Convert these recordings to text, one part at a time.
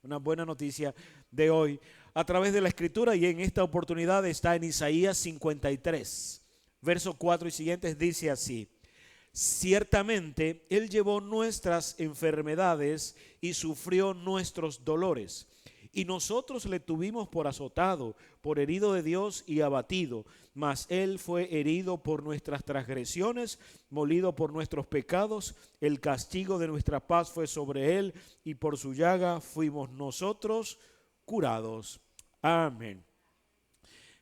una buena noticia de hoy a través de la Escritura, y en esta oportunidad está en Isaías 53, verso 4 y siguientes. Dice así: ciertamente Él llevó nuestras enfermedades y sufrió nuestros dolores, y nosotros le tuvimos por azotado, por herido de Dios y abatido. Mas Él fue herido por nuestras transgresiones, molido por nuestros pecados. El castigo de nuestra paz fue sobre Él, y por su llaga fuimos nosotros curados. Amén.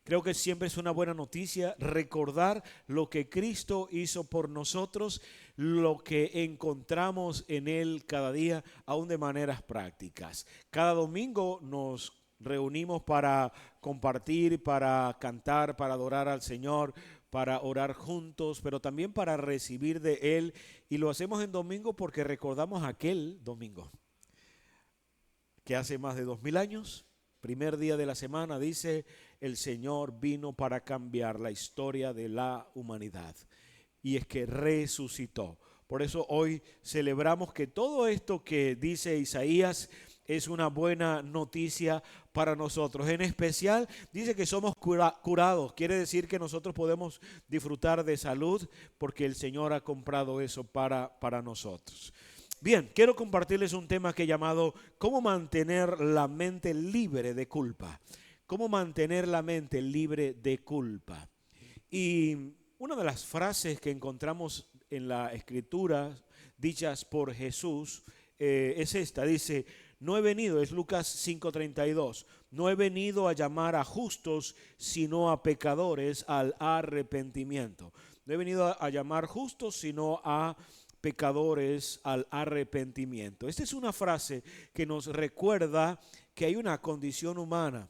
Creo que siempre es una buena noticia recordar lo que Cristo hizo por nosotros, lo que encontramos en Él cada día, aún de maneras prácticas. Cada domingo nos reunimos para compartir, para cantar, para adorar al Señor, para orar juntos, pero también para recibir de Él. Y lo hacemos en domingo porque recordamos aquel domingo que hace más de 2000 años, primer día de la semana, dice: el Señor vino para cambiar la historia de la humanidad. Y es que resucitó. Por eso hoy celebramos que todo esto que dice Isaías es una buena noticia para nosotros. En especial dice que somos curados. Quiere decir que nosotros podemos disfrutar de salud porque el Señor ha comprado eso para nosotros. Bien, quiero compartirles un tema que he llamado ¿cómo mantener la mente libre de culpa? ¿Cómo mantener la mente libre de culpa? Y una de las frases que encontramos en la Escritura dichas por Jesús es esta. Dice: no he venido, es Lucas 5:32, no he venido a llamar a justos, sino a pecadores al arrepentimiento. No he venido a llamar justos, sino a pecadores al arrepentimiento. Esta es una frase que nos recuerda que hay una condición humana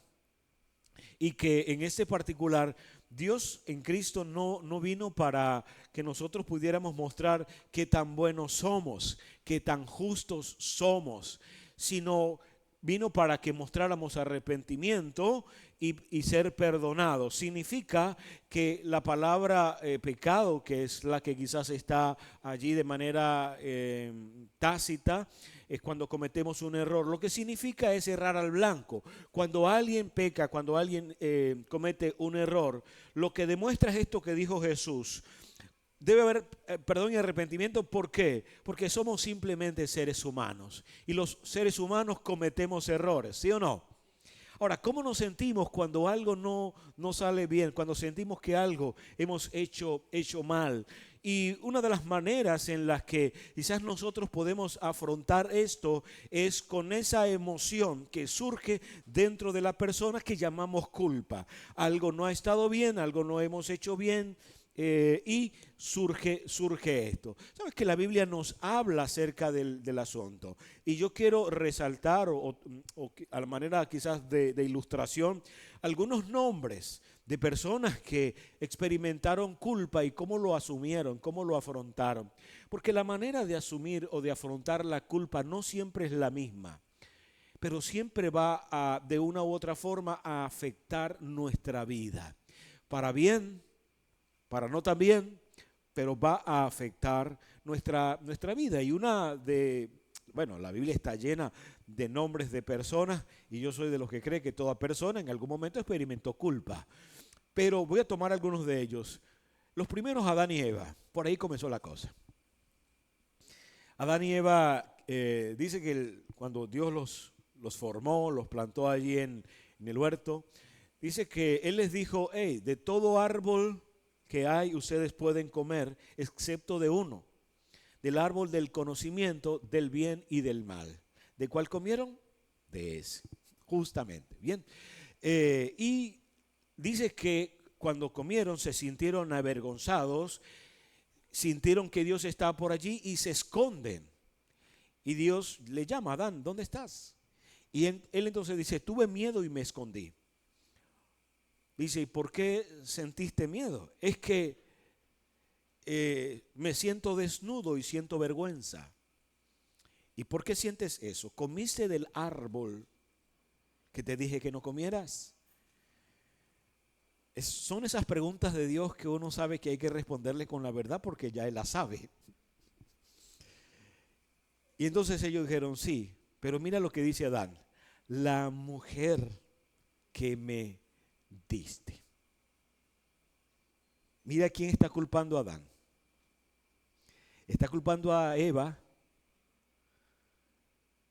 y que en este particular Dios en Cristo no vino para que nosotros pudiéramos mostrar qué tan buenos somos, qué tan justos somos, sino vino para que mostráramos arrepentimiento y ser perdonados. Significa que la palabra pecado, que es la que quizás está allí de manera tácita, es cuando cometemos un error. Lo que significa es errar al blanco. Cuando alguien peca, cuando alguien comete un error, lo que demuestra es esto que dijo Jesús: debe haber perdón y arrepentimiento. ¿Por qué? Porque somos simplemente seres humanos y los seres humanos cometemos errores, ¿sí o no? Ahora, ¿cómo nos sentimos cuando algo no sale bien? Cuando sentimos que algo hemos hecho mal. Y una de las maneras en las que quizás nosotros podemos afrontar esto es con esa emoción que surge dentro de la persona que llamamos culpa. Algo no ha estado bien, algo no hemos hecho bien. Y surge esto. Sabes que la Biblia nos habla acerca del asunto, y yo quiero resaltar o a la manera quizás de ilustración algunos nombres de personas que experimentaron culpa y cómo lo asumieron, cómo lo afrontaron, porque la manera de asumir o de afrontar la culpa no siempre es la misma, pero siempre va de una u otra forma a afectar nuestra vida, para bien, para no tan bien, pero va a afectar nuestra vida. Y la Biblia está llena de nombres de personas, y yo soy de los que cree que toda persona en algún momento experimentó culpa. Pero voy a tomar algunos de ellos. Los primeros, Adán y Eva. Por ahí comenzó la cosa. Adán y Eva, dice que cuando Dios los formó, los plantó allí en el huerto, dice que Él les dijo: hey, de todo árbol que hay ustedes pueden comer, excepto de uno, del árbol del conocimiento del bien y del mal. ¿De cuál comieron? De ese, justamente. Bien. Y dice que cuando comieron se sintieron avergonzados, sintieron que Dios estaba por allí y se esconden. Y Dios le llama: Adán, ¿dónde estás? Y él entonces dice: tuve miedo y me escondí. Dice: ¿y por qué sentiste miedo? Es que me siento desnudo y siento vergüenza. ¿Y por qué sientes eso? ¿Comiste del árbol que te dije que no comieras? Son esas preguntas de Dios que uno sabe que hay que responderle con la verdad porque ya Él la sabe. Y entonces ellos dijeron: sí, pero mira lo que dice Adán. la mujer que me diste. Mira quién está culpando a Adán. Está culpando a Eva,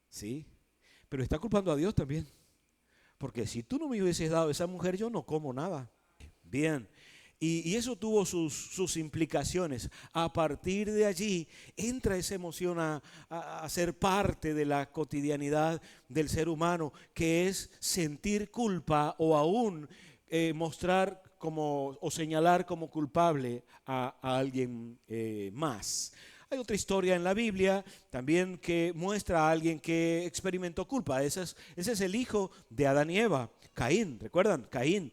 ¿sí? Pero está culpando a Dios también. Porque si tú no me hubieses dado esa mujer, yo no como nada. Bien. Y eso tuvo sus implicaciones. A partir de allí entra esa emoción a ser parte de la cotidianidad del ser humano, que es sentir culpa o aún mostrar como o señalar como culpable a alguien más. Hay otra historia en la Biblia también que muestra a alguien que experimentó culpa. Ese es el hijo de Adán y Eva, Caín. ¿Recuerdan? Caín.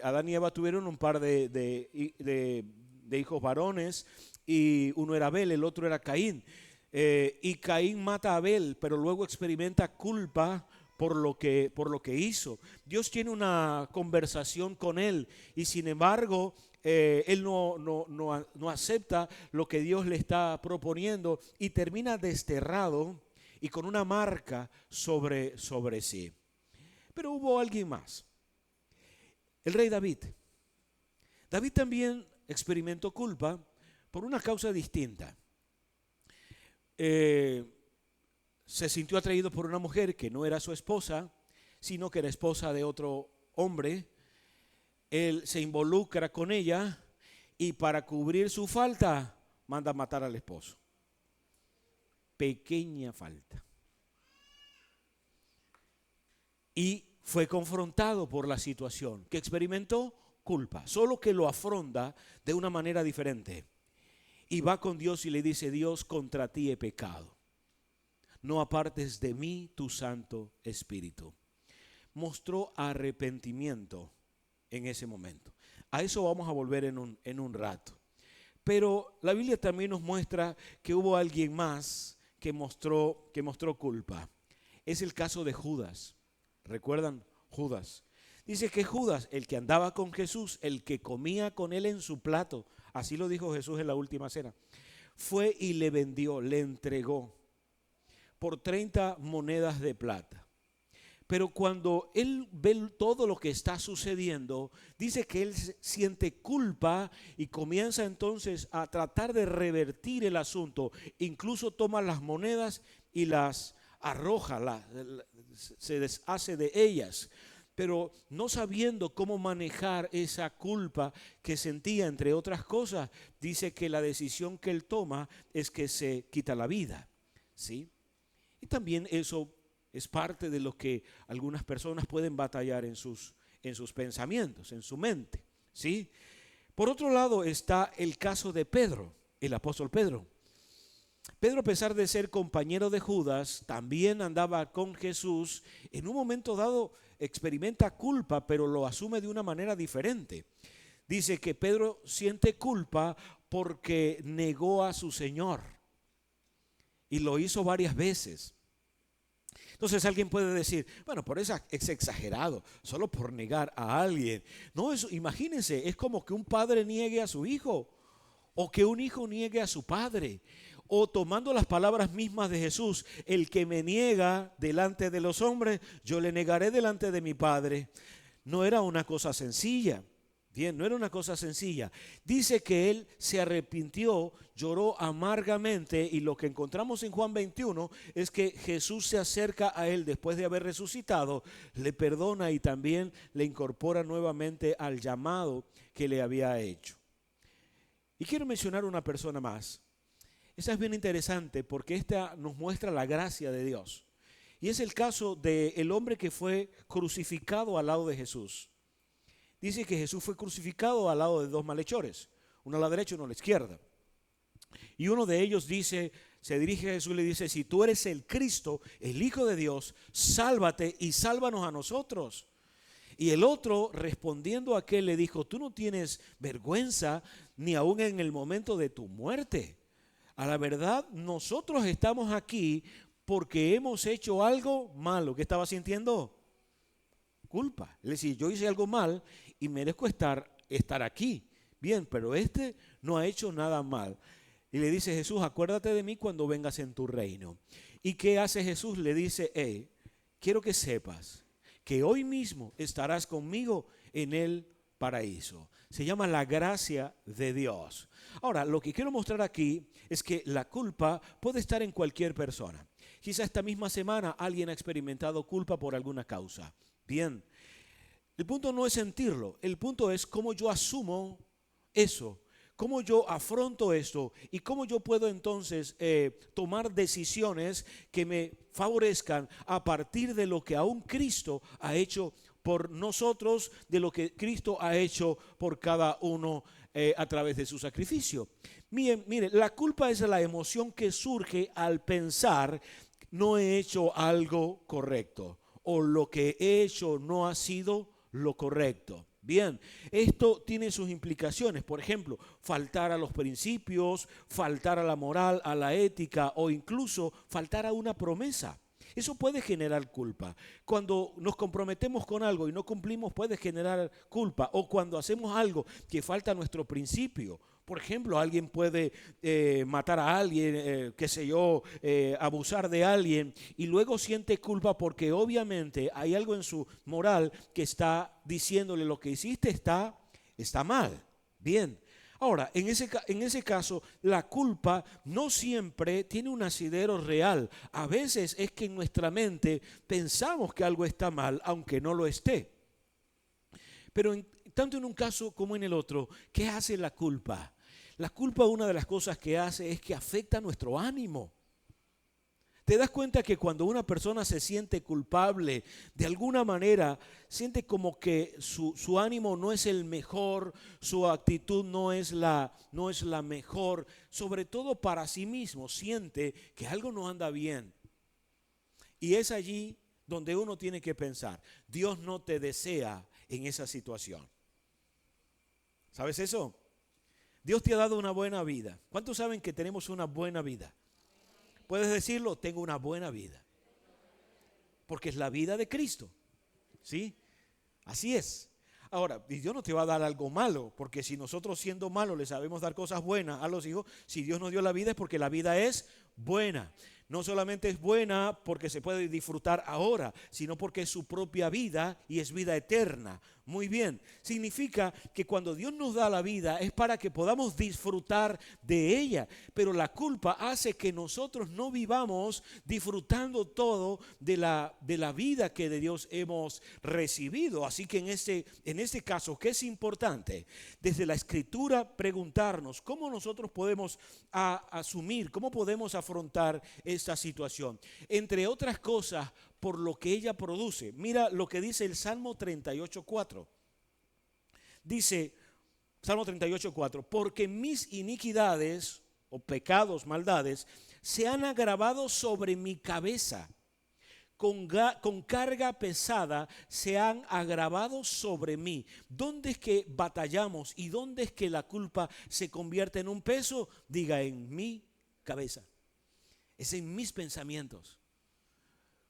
Adán y Eva tuvieron un par de hijos varones y uno era Abel, el otro era Caín. Y Caín mata a Abel, pero luego experimenta culpa por lo que hizo. Dios tiene una conversación con él y sin embargo él no acepta lo que Dios le está proponiendo y termina desterrado y con una marca sobre sí. Pero hubo alguien más, el rey David. David también experimentó culpa por una causa distinta. Se sintió atraído por una mujer que no era su esposa, sino que era esposa de otro hombre. Él se involucra con ella y para cubrir su falta manda a matar al esposo. Pequeña falta. Y fue confrontado por la situación, que experimentó culpa, solo que lo afronta de una manera diferente. Y va con Dios y le dice: Dios, contra ti he pecado. No apartes de mí tu Santo Espíritu. Mostró arrepentimiento en ese momento. A eso vamos a volver en un rato. Pero la Biblia también nos muestra que hubo alguien más que mostró culpa. Es el caso de Judas. ¿Recuerdan? Judas. Dice que Judas, el que andaba con Jesús, el que comía con él en su plato, así lo dijo Jesús en la última cena, fue y le vendió, le entregó por 30 monedas de plata. Pero cuando él ve todo lo que está sucediendo, dice que él siente culpa y comienza entonces a tratar de revertir el asunto. Incluso toma las monedas y las arroja, se deshace de ellas. Pero no sabiendo cómo manejar esa culpa que sentía, entre otras cosas, dice que la decisión que él toma es que se quita la vida, ¿sí? Y también eso es parte de lo que algunas personas pueden batallar en sus pensamientos, en su mente, ¿sí? Por otro lado está el caso de Pedro, el apóstol Pedro. Pedro, a pesar de ser compañero de Judas, también andaba con Jesús. En un momento dado experimenta culpa, pero lo asume de una manera diferente. Dice que Pedro siente culpa porque negó a su Señor y lo hizo varias veces. Entonces alguien puede decir: bueno, por eso es exagerado, solo por negar a alguien. No, eso, imagínense, es como que un padre niegue a su hijo, o que un hijo niegue a su padre, o tomando las palabras mismas de Jesús: el que me niega delante de los hombres, yo le negaré delante de mi Padre. No era una cosa sencilla. Bien, no era una cosa sencilla. Dice que él se arrepintió, lloró amargamente, y lo que encontramos en Juan 21 es que Jesús se acerca a él después de haber resucitado, le perdona y también le incorpora nuevamente al llamado que le había hecho. Y quiero mencionar una persona más. Esa es bien interesante porque esta nos muestra la gracia de Dios. Y es el caso del hombre que fue crucificado al lado de Jesús. Dice que Jesús fue crucificado al lado de dos malhechores, uno a la derecha y uno a la izquierda. Y uno de ellos se dirige a Jesús y le dice: si tú eres el Cristo, el Hijo de Dios, sálvate y sálvanos a nosotros. Y el otro, respondiendo a aquel, le dijo: tú no tienes vergüenza ni aún en el momento de tu muerte. A la verdad, nosotros estamos aquí porque hemos hecho algo malo. ¿Qué estaba sintiendo? Culpa. Es decir, yo hice algo mal y merezco estar aquí. Bien, pero este no ha hecho nada mal. Y le dice Jesús: acuérdate de mí cuando vengas en tu reino. ¿Y qué hace Jesús? Le dice: quiero que sepas que hoy mismo estarás conmigo en el paraíso. Se llama la gracia de Dios. Ahora, lo que quiero mostrar aquí es que la culpa puede estar en cualquier persona. Quizá esta misma semana alguien ha experimentado culpa por alguna causa. Bien, el punto no es sentirlo, el punto es cómo yo asumo eso, cómo yo afronto esto y cómo yo puedo entonces tomar decisiones que me favorezcan a partir de lo que aún Cristo ha hecho por nosotros, de lo que Cristo ha hecho por cada uno a través de su sacrificio. Miren, la culpa es la emoción que surge al pensar no he hecho algo correcto o lo que he hecho no ha sido lo correcto. Bien, esto tiene sus implicaciones, por ejemplo, faltar a los principios, faltar a la moral, a la ética o incluso faltar a una promesa. Eso puede generar culpa. Cuando nos comprometemos con algo y no cumplimos puede generar culpa. O cuando hacemos algo que falta a nuestro principio. Por ejemplo, alguien puede matar a alguien, qué sé yo, abusar de alguien y luego siente culpa porque obviamente hay algo en su moral que está diciéndole lo que hiciste está mal. Bien. Ahora, en ese caso, la culpa no siempre tiene un asidero real. A veces es que en nuestra mente pensamos que algo está mal, aunque no lo esté. Pero tanto en un caso como en el otro, ¿qué hace la culpa? La culpa, una de las cosas que hace es que afecta nuestro ánimo. ¿Te das cuenta que cuando una persona se siente culpable, de alguna manera siente como que su ánimo no es el mejor, su actitud no es la mejor, sobre todo para sí mismo, siente que algo no anda bien? Y es allí donde uno tiene que pensar, Dios no te desea en esa situación. ¿Sabes eso? Dios te ha dado una buena vida. ¿Cuántos saben que tenemos una buena vida? Puedes decirlo, tengo una buena vida. Porque es la vida de Cristo. ¿Sí? Así es. Ahora, Dios no te va a dar algo malo, porque si nosotros siendo malos le sabemos dar cosas buenas a los hijos, si Dios nos dio la vida es porque la vida es buena. No solamente es buena porque se puede disfrutar ahora, sino porque es su propia vida y es vida eterna. Muy bien, significa que cuando Dios nos da la vida es para que podamos disfrutar de ella, pero la culpa hace que nosotros no vivamos disfrutando todo de la vida que de Dios hemos recibido. Así que en este caso, ¿qué es importante? Desde la Escritura preguntarnos cómo nosotros podemos asumir, cómo podemos afrontar esta situación. Entre otras cosas, por lo que ella produce. Mira lo que dice el Salmo 38:4. Dice, Salmo 38:4, porque mis iniquidades o pecados, maldades, se han agravado sobre mi cabeza. Con carga pesada se han agravado sobre mí. ¿Dónde es que batallamos y dónde es que la culpa se convierte en un peso? Diga, en mi cabeza. Es en mis pensamientos.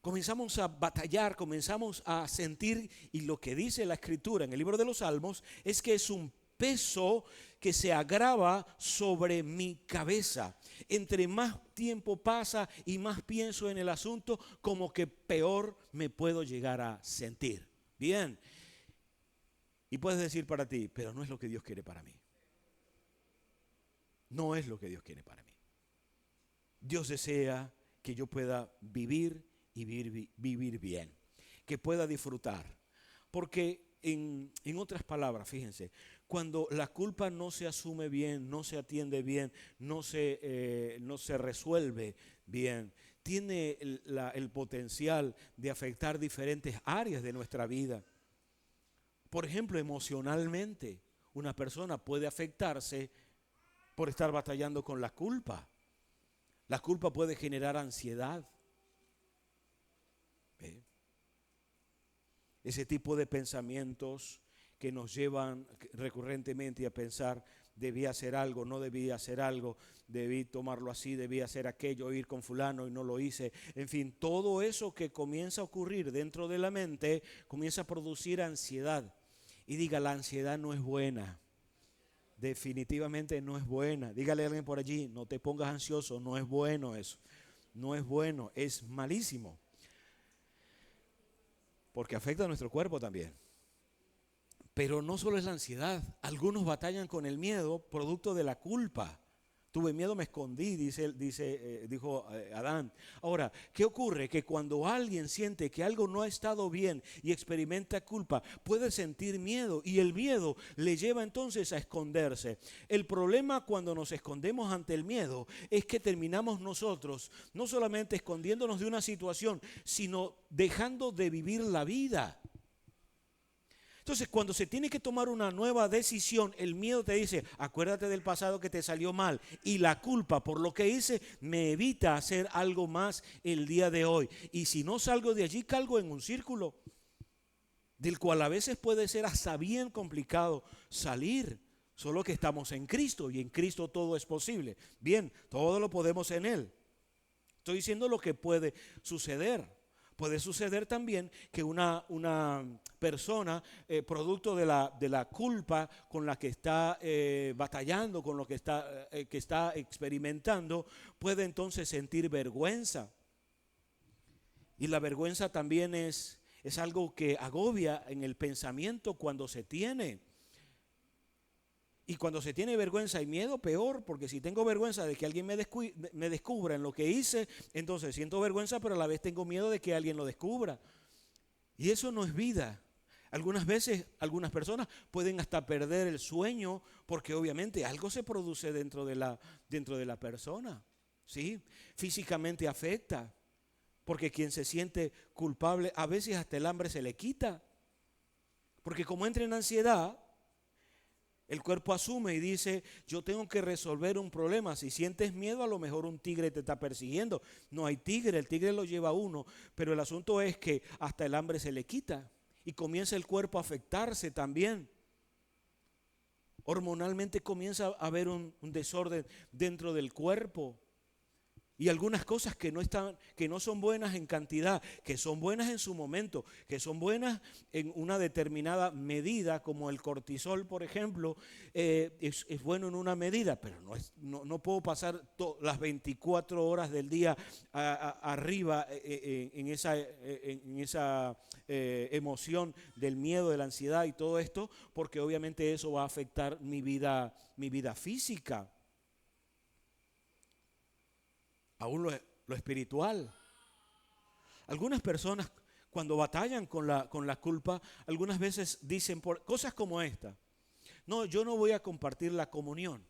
Comenzamos a batallar, comenzamos a sentir, y lo que dice la Escritura en el libro de los Salmos es que es un peso que se agrava sobre mi cabeza. Entre más tiempo pasa y más pienso en el asunto, como que peor me puedo llegar a sentir. Bien. Y puedes decir para ti, pero no es lo que Dios quiere para mí. No es lo que Dios quiere para mí. Dios desea que yo pueda vivir y vivir bien, que pueda disfrutar. Porque en otras palabras, fíjense, cuando la culpa no se asume bien, no se atiende bien, no se resuelve bien, tiene el potencial de afectar diferentes áreas de nuestra vida. Por ejemplo, emocionalmente, una persona puede afectarse por estar batallando con la culpa. La culpa puede generar ansiedad. Ese tipo de pensamientos que nos llevan recurrentemente a pensar, debí hacer algo, no debí hacer algo, debí tomarlo así, debí hacer aquello, ir con fulano y no lo hice. En fin, todo eso que comienza a ocurrir dentro de la mente comienza a producir ansiedad. Y diga, la ansiedad no es buena. Definitivamente no es buena. Dígale a alguien por allí, no te pongas ansioso, no es bueno eso. No es bueno, es malísimo. porque afecta a nuestro cuerpo también. Pero no solo es la ansiedad, algunos batallan con el miedo producto de la culpa. Tuve miedo, me escondí, dijo Adán. Ahora, ¿qué ocurre? Que cuando alguien siente que algo no ha estado bien y experimenta culpa, puede sentir miedo y el miedo le lleva entonces a esconderse. El problema cuando nos escondemos ante el miedo es que terminamos nosotros no solamente escondiéndonos de una situación, sino dejando de vivir la vida. Entonces, cuando se tiene que tomar una nueva decisión, el miedo te dice, acuérdate del pasado que te salió mal. Y la culpa por lo que hice me evita hacer algo más el día de hoy. Y si no salgo de allí, caigo en un círculo del cual a veces puede ser hasta bien complicado salir. Solo que estamos en Cristo y en Cristo todo es posible. Bien, todo lo podemos en Él. Estoy diciendo lo que puede suceder. Puede suceder también que una persona, producto de la culpa con la que está batallando, con lo que está experimentando, puede entonces sentir vergüenza. Y la vergüenza también es algo que agobia en el pensamiento cuando se tiene. Y cuando se tiene vergüenza y miedo, peor, porque si tengo vergüenza de que alguien me descubra en lo que hice, entonces siento vergüenza, pero a la vez tengo miedo de que alguien lo descubra. Y eso no es vida. Algunas veces, algunas personas pueden hasta perder el sueño, porque obviamente algo se produce dentro de la persona, ¿sí? Físicamente afecta, porque quien se siente culpable, a veces hasta el hambre se le quita. Porque como entra en ansiedad, el cuerpo asume y dice, yo tengo que resolver un problema. Si sientes miedo, a lo mejor un tigre te está persiguiendo. No hay tigre, el tigre lo lleva a uno. Pero el asunto es que hasta el hambre se le quita y comienza el cuerpo a afectarse también. Hormonalmente comienza a haber un desorden dentro del cuerpo. Y algunas cosas que no son buenas en cantidad, que son buenas en su momento, que son buenas en una determinada medida, como el cortisol, por ejemplo, es bueno en una medida, pero no puedo pasar las 24 horas del día arriba en esa emoción del miedo, de la ansiedad y todo esto, porque obviamente eso va a afectar mi vida física. Aún lo espiritual. Algunas personas cuando batallan con la culpa, algunas veces dicen por cosas como esta: no, yo no voy a compartir la comunión,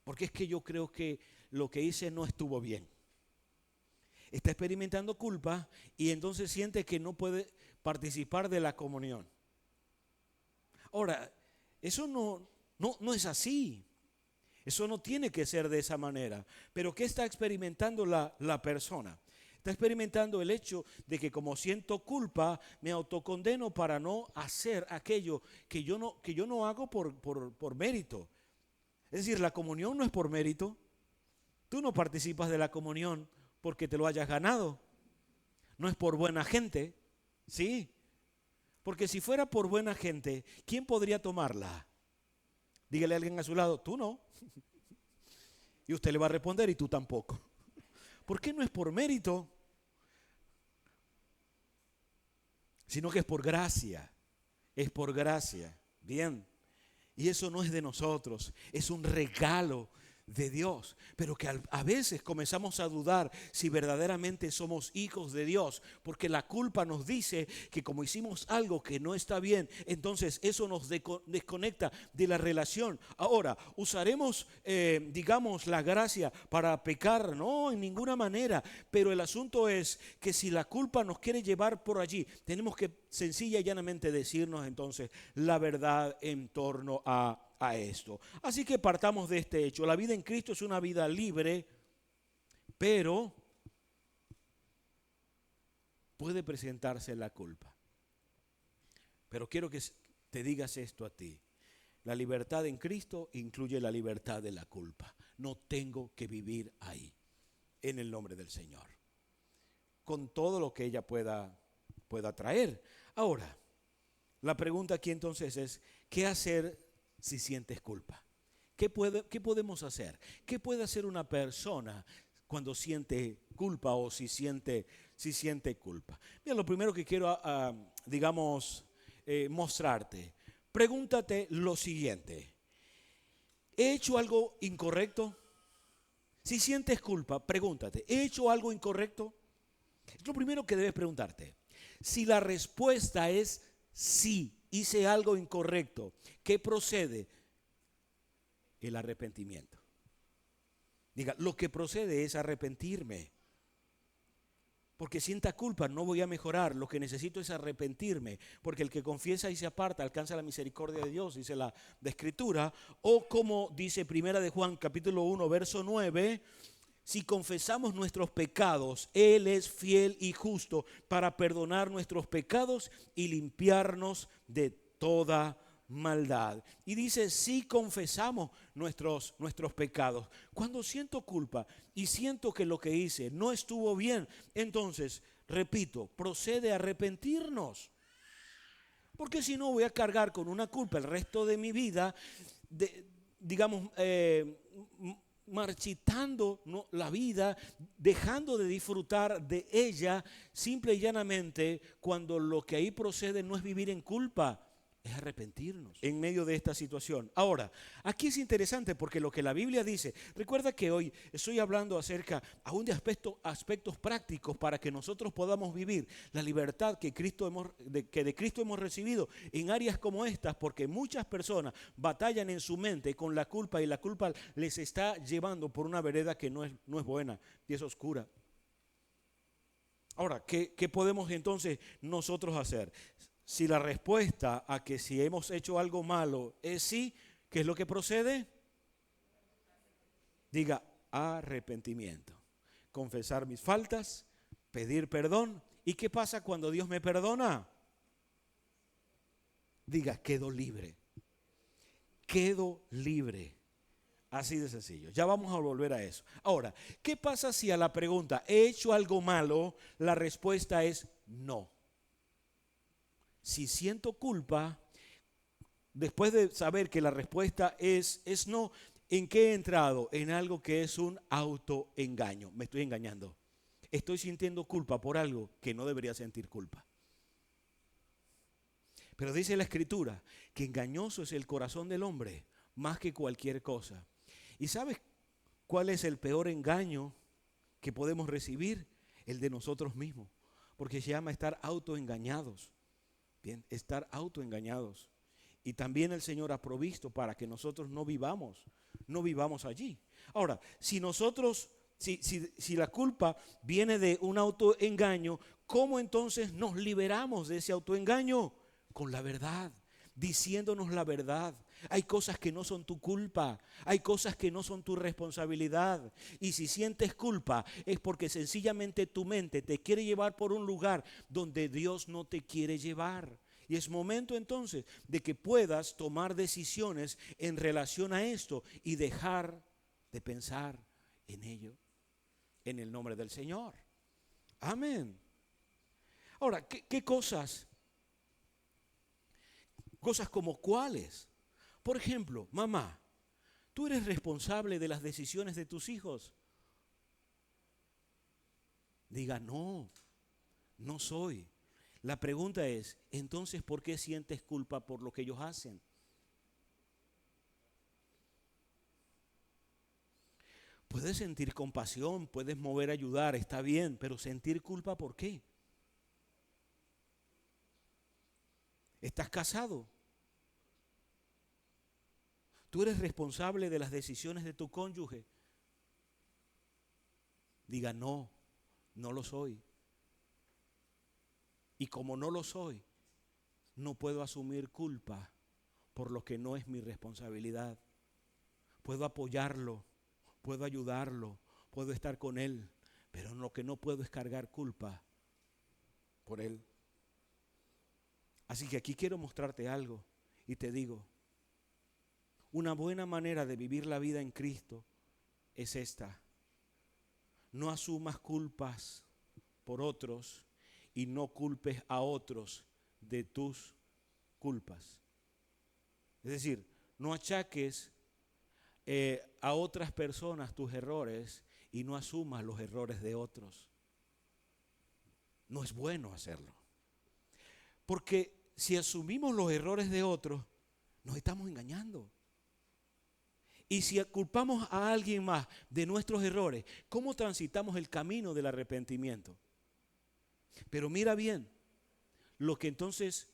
porque es que yo creo que lo que hice no estuvo bien. Está experimentando culpa y entonces siente que no puede participar de la comunión. Ahora, eso no es así. Eso no tiene que ser de esa manera. Pero ¿qué está experimentando la persona? Está experimentando el hecho de que como siento culpa, me autocondeno para no hacer aquello que yo no hago por mérito. Es decir, la comunión no es por mérito. Tú no participas de la comunión porque te lo hayas ganado. No es por buena gente, ¿sí? Porque si fuera por buena gente, ¿quién podría tomarla? Dígale a alguien a su lado, tú no. Y usted le va a responder, y tú tampoco. ¿Por qué no es por mérito? Sino que es por gracia. Es por gracia. Bien. Y eso no es de nosotros. Es un regalo de Dios, pero que a veces comenzamos a dudar si verdaderamente somos hijos de Dios, porque la culpa nos dice que como hicimos algo que no está bien, entonces eso nos desconecta de la relación. Ahora, ¿usaremos, digamos, la gracia para pecar? No, en ninguna manera, pero el asunto es que si la culpa nos quiere llevar por allí, tenemos que sencilla y llanamente decirnos entonces la verdad en torno a esto. Así que partamos de este hecho. La vida en Cristo es una vida libre, pero puede presentarse la culpa. Pero quiero que te digas esto a ti. La libertad en Cristo incluye la libertad de la culpa. No tengo que vivir ahí, en el nombre del Señor, con todo lo que ella pueda traer. Ahora, la pregunta aquí entonces es, ¿qué hacer si sientes culpa? ¿Qué podemos hacer? ¿Qué puede hacer una persona cuando siente culpa o si siente si siente culpa. Mira, lo primero que quiero, mostrarte. Pregúntate lo siguiente. ¿He hecho algo incorrecto? Si sientes culpa, pregúntate, ¿he hecho algo incorrecto? Es lo primero que debes preguntarte. Si la respuesta es sí, hice algo incorrecto, ¿qué procede? El arrepentimiento. Diga, lo que procede es arrepentirme. Porque sienta culpa, no voy a mejorar. Lo que necesito es arrepentirme. Porque el que confiesa y se aparta alcanza la misericordia de Dios, dice la Escritura. O como dice Primera de Juan, capítulo 1, verso 9, si confesamos nuestros pecados, Él es fiel y justo para perdonar nuestros pecados y limpiarnos de toda maldad. Y dice, si confesamos nuestros pecados. Cuando siento culpa y siento que lo que hice no estuvo bien, entonces, repito, procede a arrepentirnos. Porque si no voy a cargar con una culpa el resto de mi vida, marchitando, ¿no?, la vida, dejando de disfrutar de ella, simple y llanamente, cuando lo que ahí procede no es vivir en culpa, es arrepentirnos en medio de esta situación. Ahora, aquí es interesante porque lo que la Biblia dice, recuerda que hoy estoy hablando acerca aún de aspectos prácticos para que nosotros podamos vivir la libertad que de Cristo hemos recibido en áreas como estas, porque muchas personas batallan en su mente con la culpa y la culpa les está llevando por una vereda que no es buena y es oscura. Ahora, ¿qué podemos entonces nosotros hacer? Si la respuesta a que si hemos hecho algo malo es sí, ¿qué es lo que procede? Diga, arrepentimiento. Confesar mis faltas, pedir perdón. ¿Y qué pasa cuando Dios me perdona? Diga, quedo libre. Quedo libre. Así de sencillo. Ya vamos a volver a eso. Ahora, ¿qué pasa si a la pregunta, ¿he hecho algo malo?, la respuesta es no? Si siento culpa, después de saber que la respuesta es no, ¿en qué he entrado? En algo que es un autoengaño. Me estoy engañando. Estoy sintiendo culpa por algo que no debería sentir culpa. Pero dice la Escritura que engañoso es el corazón del hombre más que cualquier cosa. ¿Y sabes cuál es el peor engaño que podemos recibir? El de nosotros mismos. Porque se llama estar autoengañados. Bien, estar autoengañados. Y también el Señor ha provisto para que nosotros no vivamos allí. Ahora, si la culpa viene de un autoengaño, ¿cómo entonces nos liberamos de ese autoengaño? Con la verdad, diciéndonos la verdad. Hay cosas que no son tu culpa, hay cosas que no son tu responsabilidad. Y si sientes culpa es porque sencillamente tu mente te quiere llevar por un lugar donde Dios no te quiere llevar. Y es momento entonces de que puedas tomar decisiones en relación a esto y dejar de pensar en ello, en el nombre del Señor. Amén. Ahora, ¿qué cosas? Cosas como cuáles. Por ejemplo, mamá, ¿tú eres responsable de las decisiones de tus hijos? Diga, no soy. La pregunta es, entonces, ¿por qué sientes culpa por lo que ellos hacen? Puedes sentir compasión, puedes mover a ayudar, está bien, pero sentir culpa, ¿por qué? ¿Estás casado? ¿Tú eres responsable de las decisiones de tu cónyuge? Diga, no lo soy. Y como no lo soy, no puedo asumir culpa por lo que no es mi responsabilidad. Puedo apoyarlo, puedo ayudarlo, puedo estar con él, pero lo que no puedo es cargar culpa por él. Así que aquí quiero mostrarte algo y te digo, una buena manera de vivir la vida en Cristo es esta. No asumas culpas por otros y no culpes a otros de tus culpas. Es decir, no achaques a otras personas tus errores y no asumas los errores de otros. no es bueno hacerlo. Porque si asumimos los errores de otros, nos estamos engañando. Y si culpamos a alguien más de nuestros errores, ¿cómo transitamos el camino del arrepentimiento? Pero mira bien lo que entonces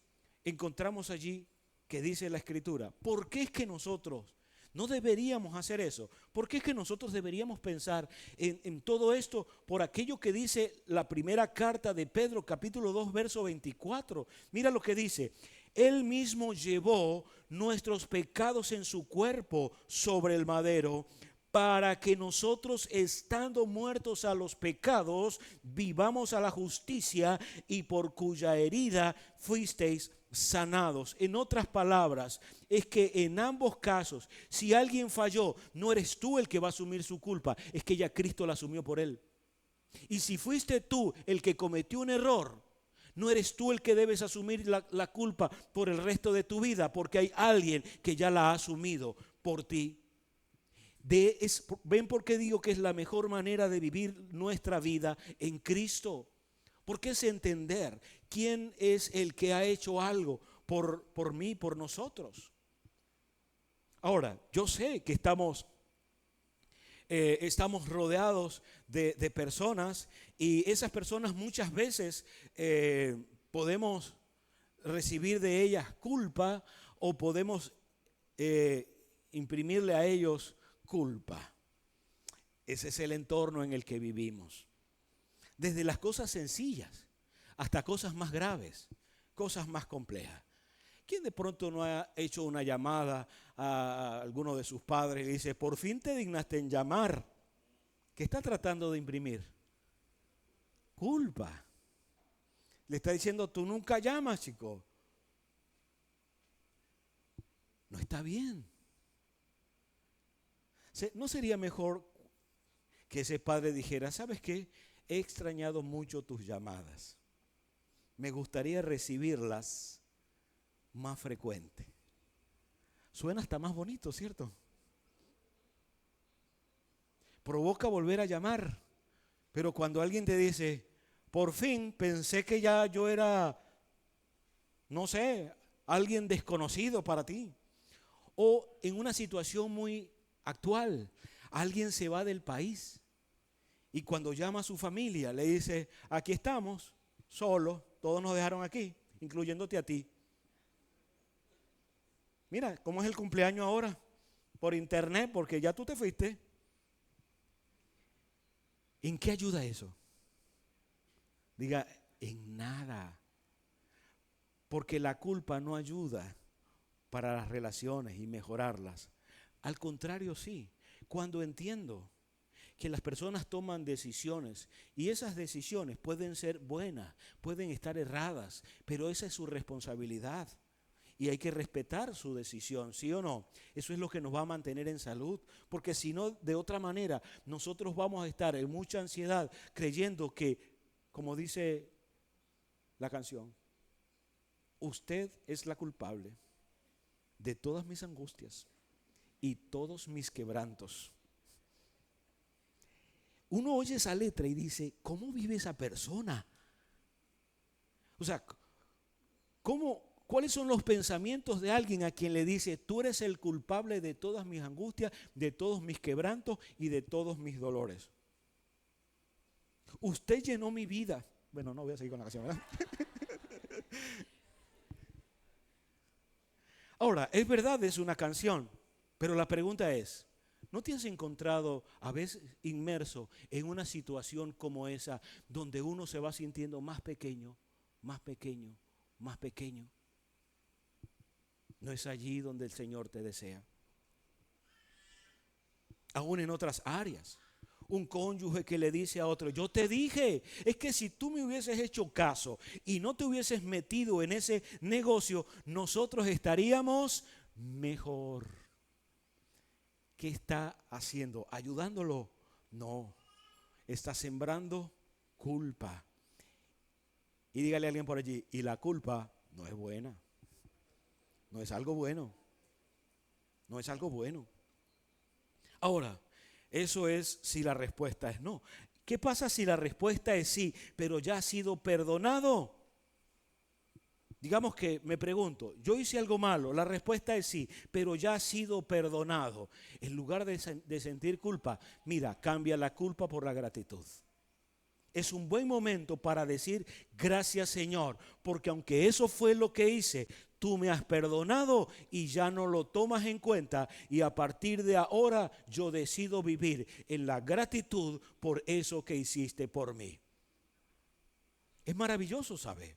encontramos allí que dice la Escritura. ¿Por qué es que nosotros no deberíamos hacer eso? ¿Por qué es que nosotros deberíamos pensar en todo esto por aquello que dice la primera carta de Pedro, capítulo 2, verso 24? Mira lo que dice. Él mismo llevó nuestros pecados en su cuerpo sobre el madero, para que nosotros, estando muertos a los pecados, vivamos a la justicia, y por cuya herida fuisteis sanados. En otras palabras, es que en ambos casos, si alguien falló, no eres tú el que va a asumir su culpa, es que ya Cristo la asumió por él. Y si fuiste tú el que cometió un error, no eres tú el que debes asumir la culpa por el resto de tu vida, porque hay alguien que ya la ha asumido por ti. ¿Ven por qué digo que es la mejor manera de vivir nuestra vida en Cristo? Porque es entender quién es el que ha hecho algo por mí, por nosotros. Ahora, yo sé que estamos rodeados de personas, y esas personas muchas veces podemos recibir de ellas culpa, o podemos imprimirle a ellos culpa. Ese es el entorno en el que vivimos. Desde las cosas sencillas hasta cosas más graves, cosas más complejas. ¿Quién de pronto no ha hecho una llamada a alguno de sus padres y le dice: por fin te dignaste en llamar? ¿Qué está tratando de imprimir? Culpa. Le está diciendo: tú nunca llamas, chico. No está bien. ¿No sería mejor que ese padre dijera: ¿sabes qué? He extrañado mucho tus llamadas. Me gustaría recibirlas más frecuente. Suena hasta más bonito, ¿cierto? Provoca volver a llamar. Pero cuando alguien te dice: por fin pensé que ya yo era, no sé, alguien desconocido para ti. O en una situación muy actual, alguien se va del país y cuando llama a su familia le dice: aquí estamos, solos, todos nos dejaron aquí, incluyéndote a ti. Mira, ¿cómo es el cumpleaños ahora? Por internet, porque ya tú te fuiste. ¿En qué ayuda eso? Diga: en nada. Porque la culpa no ayuda para las relaciones y mejorarlas. Al contrario, sí. Cuando entiendo que las personas toman decisiones y esas decisiones pueden ser buenas, pueden estar erradas, pero esa es su responsabilidad. Y hay que respetar su decisión, ¿sí o no? Eso es lo que nos va a mantener en salud, porque si no, de otra manera, nosotros vamos a estar en mucha ansiedad creyendo que, como dice la canción, usted es la culpable de todas mis angustias y todos mis quebrantos. Uno oye esa letra y dice: ¿cómo vive esa persona? O sea, ¿cuáles son los pensamientos de alguien a quien le dice: tú eres el culpable de todas mis angustias, de todos mis quebrantos y de todos mis dolores? Usted llenó mi vida. Bueno, no voy a seguir con la canción, ¿verdad? Ahora, es verdad, es una canción, pero la pregunta es: ¿no te has encontrado a veces inmerso en una situación como esa, donde uno se va sintiendo más pequeño, más pequeño, más pequeño? No es allí donde el Señor te desea. Aún en otras áreas. Un cónyuge que le dice a otro: yo te dije, es que si tú me hubieses hecho caso y no te hubieses metido en ese negocio, nosotros estaríamos mejor. ¿Qué está haciendo? ¿Ayudándolo? No. Está sembrando culpa. Y dígale a alguien por allí: y la culpa no es buena. No es algo bueno. No es algo bueno. Ahora, eso es si la respuesta es no. ¿Qué pasa si la respuesta es sí, pero ya has sido perdonado? Digamos que me pregunto, yo hice algo malo, la respuesta es sí, pero ya has sido perdonado. En lugar de sentir culpa, mira, cambia la culpa por la gratitud. Es un buen momento para decir gracias, Señor, porque aunque eso fue lo que hice, tú me has perdonado y ya no lo tomas en cuenta, y a partir de ahora yo decido vivir en la gratitud por eso que hiciste por mí. Es maravilloso, ¿sabe?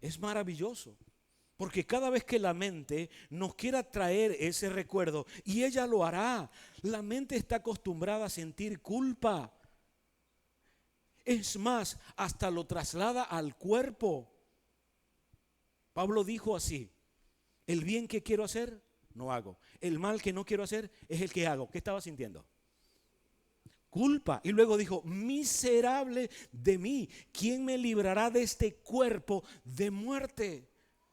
Es maravilloso, porque cada vez que la mente nos quiera traer ese recuerdo, y ella lo hará, la mente está acostumbrada a sentir culpa. Es más, hasta lo traslada al cuerpo. Pablo dijo así: el bien que quiero hacer, no hago. El mal que no quiero hacer es el que hago. ¿Qué estaba sintiendo? Culpa. Y luego dijo: miserable de mí, ¿quién me librará de este cuerpo de muerte?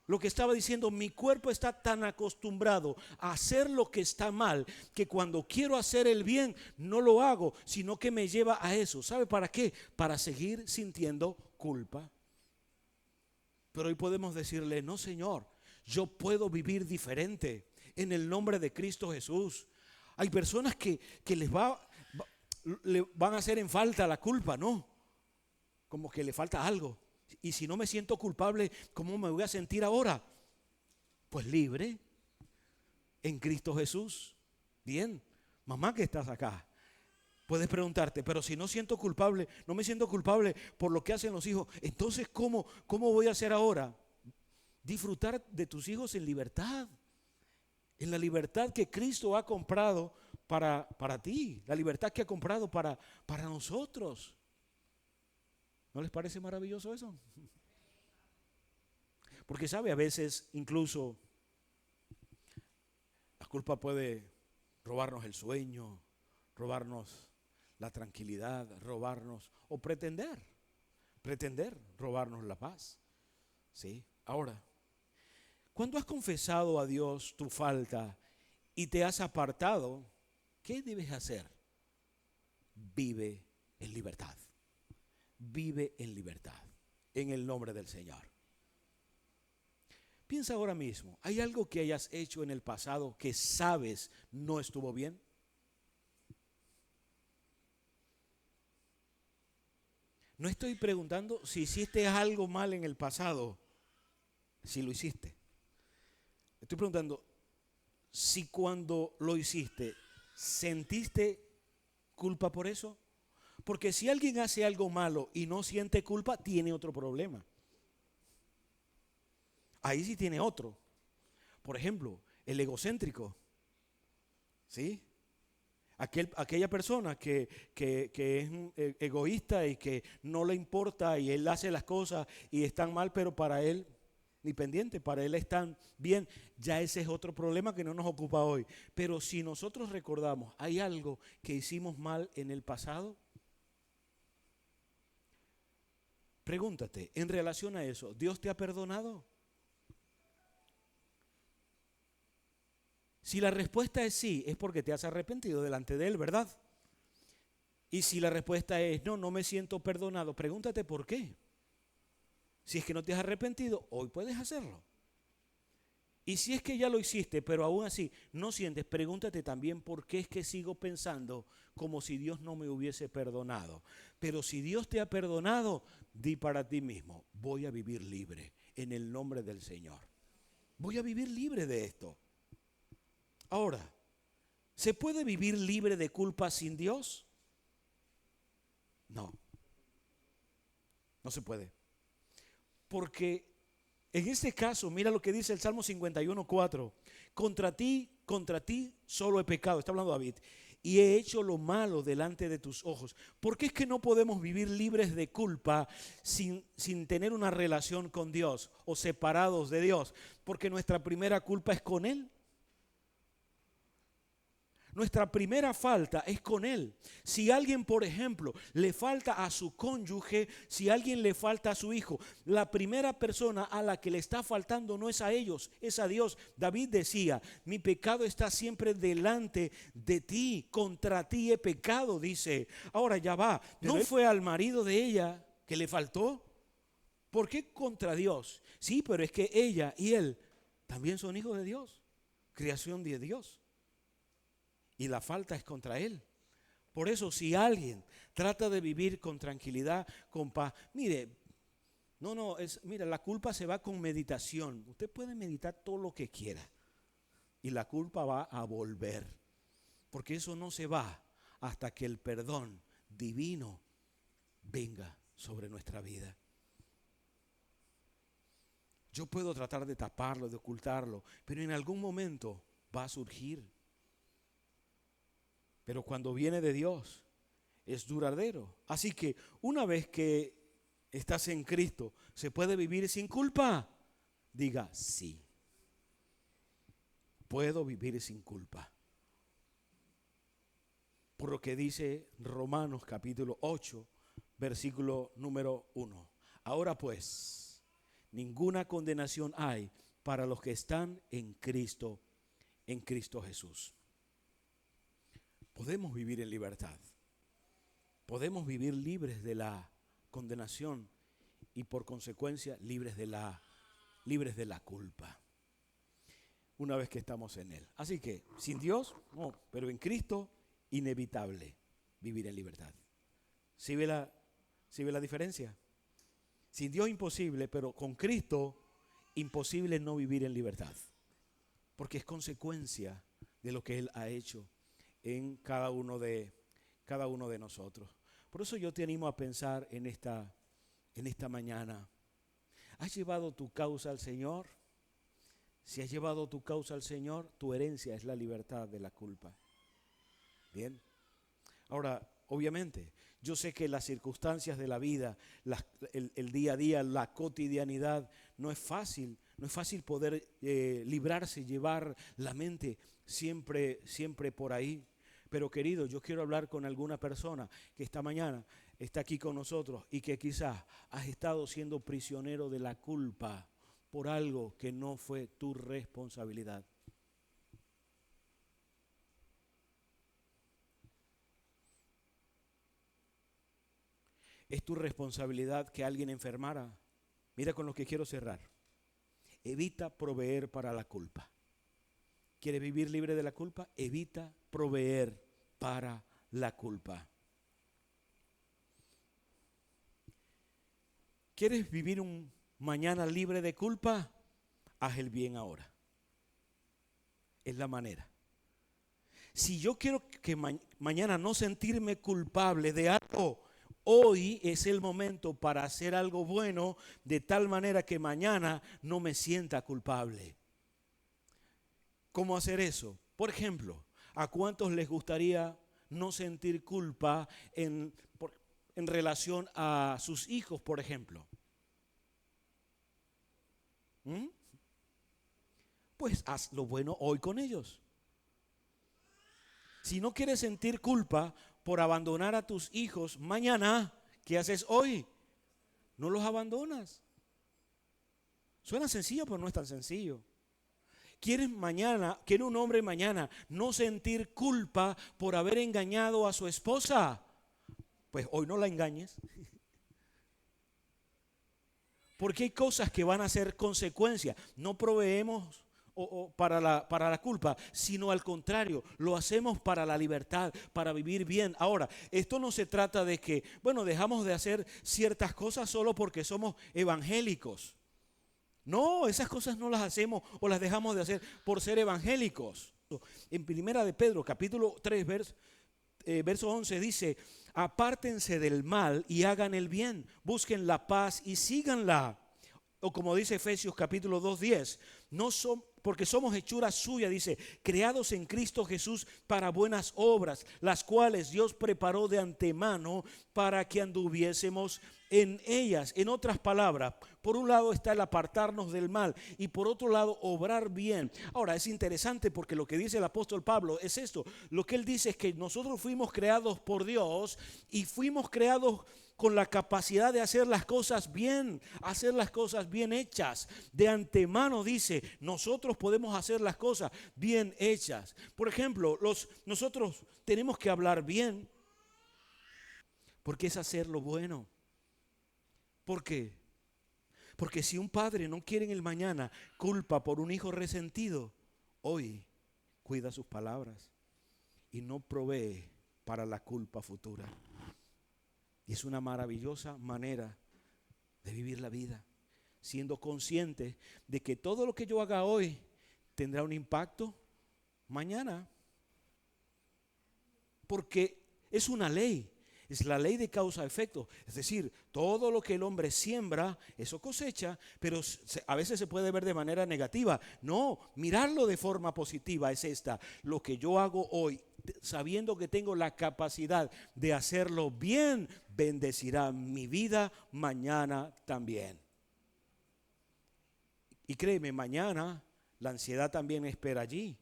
Lo que estaba diciendo, mi cuerpo está tan acostumbrado a hacer lo que está mal, que cuando quiero hacer el bien no lo hago, sino que me lleva a eso. ¿Sabe para qué? Para seguir sintiendo culpa. Pero hoy podemos decirle: no, Señor, yo puedo vivir diferente en el nombre de Cristo Jesús. Hay personas que le van a hacer en falta la culpa, ¿no? Como que le falta algo. Y si no me siento culpable, ¿cómo me voy a sentir ahora? Pues libre en Cristo Jesús. Bien, mamá que estás acá, puedes preguntarte: pero si no siento culpable, no me siento culpable por lo que hacen los hijos, entonces ¿cómo voy a hacer ahora? Disfrutar de tus hijos en libertad, en la libertad que Cristo ha comprado para ti, la libertad que ha comprado para nosotros. ¿No les parece maravilloso eso? Porque sabe, a veces incluso la culpa puede robarnos el sueño, robarnos la tranquilidad, robarnos o pretender robarnos la paz. ¿Sí? Ahora, cuando has confesado a Dios tu falta y te has apartado, ¿qué debes hacer? Vive en libertad. Vive en libertad, en el nombre del Señor. Piensa ahora mismo, ¿hay algo que hayas hecho en el pasado que sabes no estuvo bien? No estoy preguntando si hiciste algo mal en el pasado, si lo hiciste. Estoy preguntando si cuando lo hiciste, ¿sentiste culpa por eso? Porque si alguien hace algo malo y no siente culpa, tiene otro problema. Ahí sí tiene otro. Por ejemplo, el egocéntrico. ¿Sí? Aquella persona que es egoísta y que no le importa, y él hace las cosas y están mal, pero para él ni pendiente, para él están bien. Ya ese es otro problema que no nos ocupa hoy. Pero si nosotros recordamos, ¿hay algo que hicimos mal en el pasado? Pregúntate, en relación a eso, ¿Dios te ha perdonado? Si la respuesta es sí, es porque te has arrepentido delante de Él, ¿verdad? Y si la respuesta es no me siento perdonado, pregúntate por qué. Si es que no te has arrepentido, hoy puedes hacerlo. Y si es que ya lo hiciste, pero aún así no sientes, pregúntate también por qué es que sigo pensando como si Dios no me hubiese perdonado. Pero si Dios te ha perdonado, di para ti mismo: voy a vivir libre en el nombre del Señor. Voy a vivir libre de esto. Ahora, ¿se puede vivir libre de culpa sin Dios? No, no se puede. Porque en este caso, mira lo que dice el Salmo 51:4. Contra ti solo he pecado, está hablando David, y he hecho lo malo delante de tus ojos. ¿Por qué es que no podemos vivir libres de culpa sin tener una relación con Dios o separados de Dios? Porque nuestra primera culpa es con Él. Nuestra primera falta es con Él. Si alguien, por ejemplo, le falta a su cónyuge, si alguien le falta a su hijo, la primera persona a la que le está faltando no es a ellos, es a Dios. David decía, mi pecado está siempre delante de ti, contra ti he pecado, dice. Ahora ya va, ¿no fue al marido de ella que le faltó? ¿Por qué contra Dios? Sí, pero es que ella y él también son hijos de Dios, creación de Dios. Y la falta es contra Él. Por eso si alguien trata de vivir con tranquilidad, con paz, mire, mira, la culpa se va con meditación. Usted puede meditar todo lo que quiera y la culpa va a volver. Porque eso no se va hasta que el perdón divino venga sobre nuestra vida. Yo puedo tratar de taparlo, de ocultarlo, pero en algún momento va a surgir. Pero cuando viene de Dios, es duradero. Así que una vez que estás en Cristo, ¿se puede vivir sin culpa? Diga sí. Puedo vivir sin culpa. Por lo que dice Romanos capítulo 8, versículo número 1. Ahora pues, ninguna condenación hay para los que están en Cristo Jesús. Podemos vivir en libertad. Podemos vivir libres de la condenación y por consecuencia libres de la culpa. Una vez que estamos en Él. Así que sin Dios, no, pero en Cristo, inevitable vivir en libertad. ¿Sí ve la diferencia? Sin Dios imposible, pero con Cristo imposible no vivir en libertad. Porque es consecuencia de lo que Él ha hecho en cada uno de nosotros. Por eso yo te animo a pensar en esta mañana. ¿Has llevado tu causa al Señor? Si has llevado tu causa al Señor, tu herencia es la libertad de la culpa. Bien. Ahora, obviamente, yo sé que las circunstancias de la vida, el día a día, la cotidianidad, no es fácil poder librarse, llevar la mente siempre por ahí. Pero querido, yo quiero hablar con alguna persona que esta mañana está aquí con nosotros y que quizás has estado siendo prisionero de la culpa por algo que no fue tu responsabilidad. ¿Es tu responsabilidad que alguien enfermara? Mira con lo que quiero cerrar. Evita proveer para la culpa. ¿Quieres vivir libre de la culpa? Evita proveer para la culpa. ¿Quieres vivir un mañana libre de culpa? Haz el bien ahora. Es la manera. Si yo quiero que mañana no sentirme culpable de algo, hoy es el momento para hacer algo bueno de tal manera que mañana no me sienta culpable. ¿Cómo hacer eso? Por ejemplo, ¿a cuántos les gustaría no sentir culpa en relación a sus hijos, por ejemplo? Pues haz lo bueno hoy con ellos. Si no quieres sentir culpa por abandonar a tus hijos mañana, ¿qué haces hoy? No los abandonas. Suena sencillo, pero no es tan sencillo. ¿Quiere un hombre mañana no sentir culpa por haber engañado a su esposa? Pues hoy no la engañes. Porque hay cosas que van a ser consecuencias. No proveemos para la culpa, sino al contrario, lo hacemos para la libertad, para vivir bien. Ahora, esto no se trata de que, dejamos de hacer ciertas cosas solo porque somos evangélicos. No, esas cosas no las hacemos o las dejamos de hacer por ser evangélicos. En Primera de Pedro, capítulo 3, verso 11 dice: apártense del mal y hagan el bien, busquen la paz y síganla. O como dice Efesios capítulo 2, 10, porque somos hechura suya, dice, creados en Cristo Jesús para buenas obras, las cuales Dios preparó de antemano para que anduviésemos en ellas. En otras palabras, por un lado está el apartarnos del mal y por otro lado obrar bien. Ahora es interesante porque lo que dice el apóstol Pablo es esto. Lo que él dice es que nosotros fuimos creados por Dios y fuimos creados con la capacidad de hacer las cosas bien hechas. De antemano dice, nosotros podemos hacer las cosas bien hechas. Por ejemplo, nosotros tenemos que hablar bien porque es hacer lo bueno. ¿Por qué? Porque si un padre no quiere en el mañana culpa por un hijo resentido, hoy cuida sus palabras y no provee para la culpa futura. Y es una maravillosa manera de vivir la vida, siendo consciente de que todo lo que yo haga hoy tendrá un impacto mañana. Porque es una ley. Es la ley de causa-efecto. Es decir, todo lo que el hombre siembra, eso cosecha, pero a veces se puede ver de manera negativa. No, mirarlo de forma positiva es esta. Lo que yo hago hoy, sabiendo que tengo la capacidad de hacerlo bien, bendecirá mi vida mañana también. Y créeme, mañana la ansiedad también espera allí.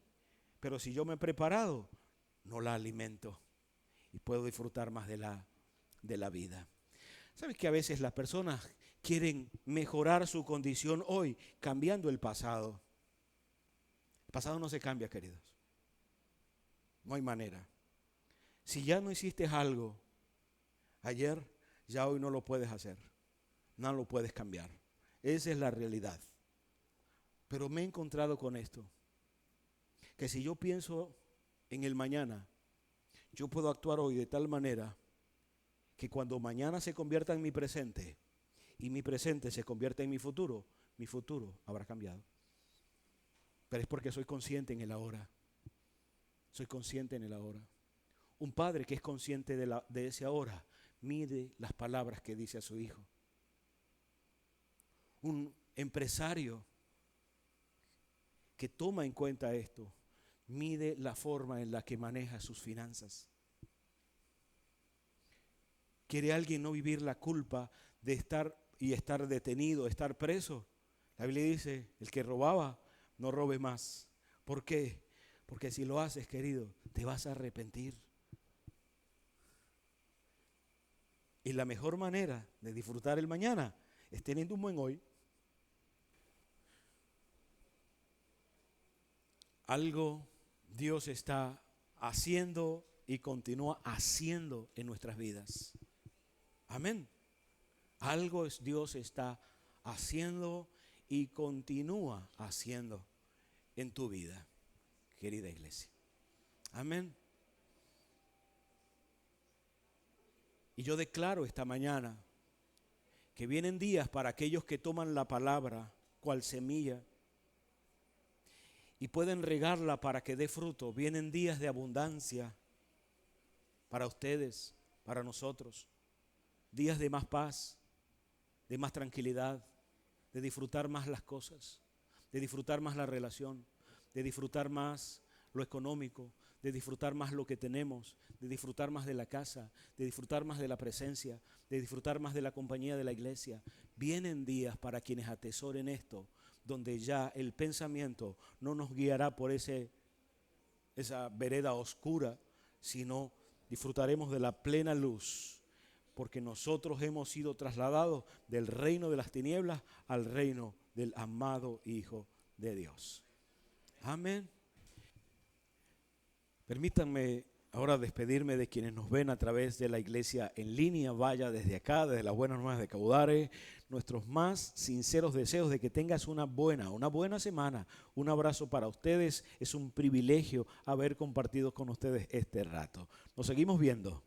Pero si yo me he preparado, no la alimento. Y puedo disfrutar más de la vida. ¿Sabes que a veces las personas quieren mejorar su condición hoy cambiando el pasado? El pasado no se cambia, queridos. No hay manera. Si ya no hiciste algo ayer, ya hoy no lo puedes hacer. No lo puedes cambiar. Esa es la realidad. Pero me he encontrado con esto. Que si yo pienso en el mañana, yo puedo actuar hoy de tal manera que cuando mañana se convierta en mi presente y mi presente se convierta en mi futuro habrá cambiado. Pero es porque soy consciente en el ahora. Soy consciente en el ahora. Un padre que es consciente de ese ahora mide las palabras que dice a su hijo. Un empresario que toma en cuenta esto mide la forma en la que maneja sus finanzas. ¿Quiere alguien no vivir la culpa de estar detenido, estar preso? La Biblia dice, el que robaba, no robe más. ¿Por qué? Porque si lo haces, querido, te vas a arrepentir. Y la mejor manera de disfrutar el mañana es teniendo un buen hoy. Algo Dios está haciendo y continúa haciendo en nuestras vidas. Amén. Algo Dios está haciendo y continúa haciendo en tu vida, querida iglesia. Amén. Y yo declaro esta mañana que vienen días para aquellos que toman la palabra cual semilla y pueden regarla para que dé fruto. Vienen días de abundancia para ustedes, para nosotros. Días de más paz, de más tranquilidad, de disfrutar más las cosas, de disfrutar más la relación, de disfrutar más lo económico, de disfrutar más lo que tenemos, de disfrutar más de la casa, de disfrutar más de la presencia, de disfrutar más de la compañía de la iglesia. Vienen días para quienes atesoren esto, donde ya el pensamiento no nos guiará por esa vereda oscura, sino disfrutaremos de la plena luz, porque nosotros hemos sido trasladados del reino de las tinieblas al reino del amado Hijo de Dios. Amén. Permítanme ahora despedirme de quienes nos ven a través de la iglesia en línea. Vaya desde acá, desde las Buenas Nuevas de Caudare, nuestros más sinceros deseos de que tengas una buena semana. Un abrazo para ustedes. Es un privilegio haber compartido con ustedes este rato. Nos seguimos viendo.